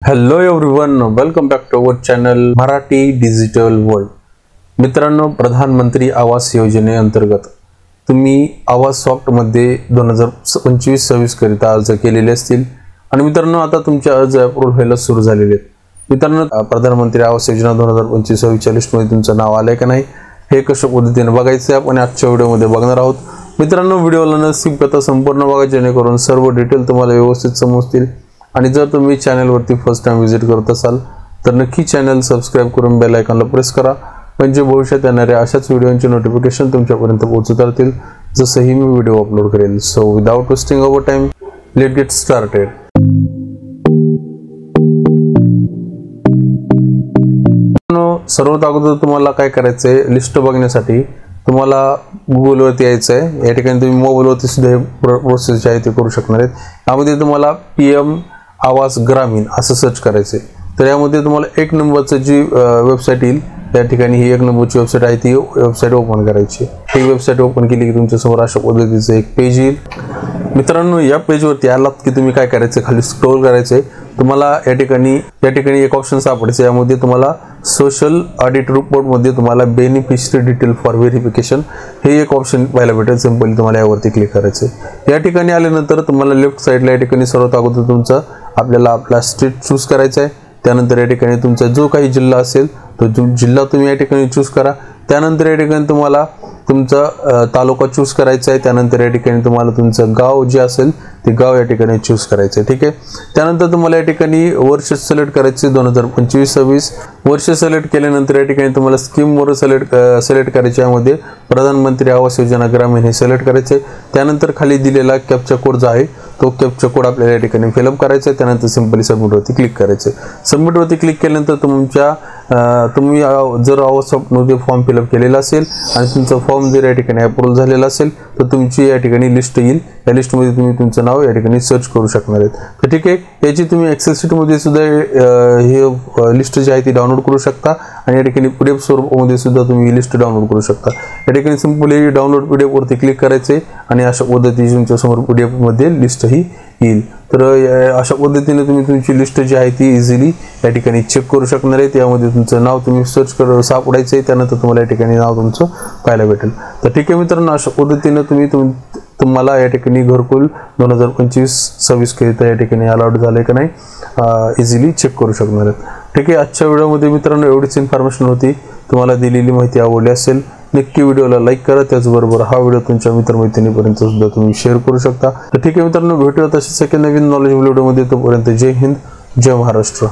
Hello everyone, welcome back to our channel Marathi digital world. मित्रांनो, प्रधानमंत्री आवास योजनेअंतर्गत तुम्ही आवास सॉफ्ट मध्ये 2025-26 करिता अर्ज केलेले असतील आणि मित्रांनो आता तुमचे अर्ज अप्रूव्ह व्हायला सुरू झालेले आहेत। मित्रांनो, प्रधानमंत्री आवास योजना 2025-26 मध्ये तुमचं नाव आलंय का नाही हे कशा पद्धतीने बघायचं आपण आजच्या व्हिडिओमध्ये बघणार आहोत। मित्रांनो, व्हिडिओला न स्किप करता संपूर्ण बघा जेणेकरून सर्व डिटेल तुम्हाला व्यवस्थित समजतील। आणि जर तुम्ही चॅनल वरती फर्स्ट टाइम विजिट करत असाल तर नक्की चॅनल सबस्क्राइब करून बेल आयकॉनला प्रेस करा, म्हणजे भविष्यात येणाऱ्या अशाच व्हिडिओंचे नोटिफिकेशन तुमच्यापर्यंत पोहोचत राहतील जसंही मी व्हिडिओ अपलोड करेल। So without wasting our time, let get started. सर्वात अगोदर तुम्हाला काय करायचंय, लिस्ट बघण्यासाठी तुम्हाला गुगल वरती यायचं आहे। या ठिकाणी तुम्ही मोबाईल वरती सुद्धा प्रोसेस आहे ते करू शकणार आहेत। यामध्ये तुम्हाला पीएम आवास ग्रामीण असं सर्च करायचं आहे। तर यामध्ये तुम्हाला एक नंबरची जी वेबसाईट येईल त्या ठिकाणी ही एक नंबरची वेबसाईट आहे ती वेबसाईट ओपन करायची। ही वेबसाईट ओपन केली की तुमच्या समोर अशा पद्धतीचं एक पेज येईल। मित्रांनो, या पेज वरती आलात की तुम्ही काय करायचं, खाली स्क्रॉल करायचं। तुम्हाला या ठिकाणी एक ऑप्शन सापडेल, यामध्ये तुम्हाला सोशल ऑडिट रिपोर्ट मध्ये तुम्हाला बेनिफिशियरी डिटेल फॉर व्हेरिफिकेशन हे एक ऑप्शन पाहायला भेटेल। सिंपली तुम्हाला यावरती क्लिक करायचं। या ठिकाणी आल्यानंतर तुम्हाला लेफ्ट साइडला या ठिकाणी सर्वात अगोदर तुमचा आपला स्टेट चूज करायचा आहे। त्यानंतर या ठिकाणी तुमचा जो काही जिल्हा असेल तो जिल्हा तुम्ही या ठिकाणी चूज करा। त्यानंतर या ठिकाणी तुम्हाला तुमचा तालुका चूज करायचा आहे। त्यानंतर या ठिकाणी तुम्हाला तुमचं गाव जे असेल ते गाव या ठिकाणी चूज करायचं आहे, ठीक आहे। त्यानंतर तुम्हाला या ठिकाणी वर्ष सिलेक्ट करायचे 2025-26 वर्ष सिलेक्ट केल्यानंतर या ठिकाणी तुम्हाला स्कीम वर सिलेक्ट करायचे। यामध्ये प्रधानमंत्री आवास योजना ग्रामीण हे सिलेक्ट करायचे। त्यानंतर खाली दिलेला कॅप्चा कोड जो आहे तो कॅप्चा कोड आपल्याला या ठिकाणी फिलअप करायचा आहे। त्यानंतर सिंपली सबमिट वरती क्लिक करायचं। सबमिट वरती क्लिक केल्यानंतर तुम्ही जर आवास सॉफ्ट मध्ये फॉर्म फिलअप केलेला असेल आणि तुमचा फॉर्म जर या ठिकाणी अप्रूव्ह झालेला असेल तर तुमची या ठिकाणी लिस्ट येईल। या लिस्ट मध्ये तुम्ही तुमचं नाव या ठिकाणी सर्च करू शकणार आहेत, तर ठीक आहे। याची तुम्ही एक्सेल शीट मध्ये सुद्धा हे लिस्ट जी आहे ती डाउनलोड करू शकता आणि या ठिकाणी पीडीएफ स्वरूपामध्ये सुद्धा तुम्ही लिस्ट डाउनलोड करू शकता। या ठिकाणी सिंपली डाउनलोड पीडीएफ वरती क्लिक करायचे आणि अशा पद्धतीने तुमच्या समोर पीडीएफ मध्ये लिस्ट ही येईल। तर अशा पद्धतीने तुम्ही तुमची लिस्ट जी आहे ती इझिली या ठिकाणी चेक करू शकणार आहे। त्यामध्ये तुमचं नाव तुम्ही सर्च करून सापडायचं आहे, त्यानंतर तुम्हाला या ठिकाणी नाव तुमचं पाहायला भेटेल। तर ठीक आहे मित्रांनो, अशा पद्धतीने तुम्हाला या ठिकाणी घरकुल 2025-26 करिता या ठिकाणी अलॉट झाले का नाही इझिली चेक करू शकणार आहेत, ठीक आहे। आजच्या व्हिडिओमध्ये मित्रांनो एवढीच इन्फॉर्मेशन होती। तुम्हाला दिलेली माहिती आवडली असेल नक्की व्हिडिओला लाईक करा। त्याचबरोबर हा व्हिडिओ तुमच्या मित्रमैत्रिणींपर्यंत सुद्धा तुम्ही शेअर करू शकता। तर ठीक आहे मित्रांनो, भेटूया तशाच एका नवीन नॉलेजेबल व्हिडिओमध्ये। तोपर्यंत जय हिंद, जय महाराष्ट्र।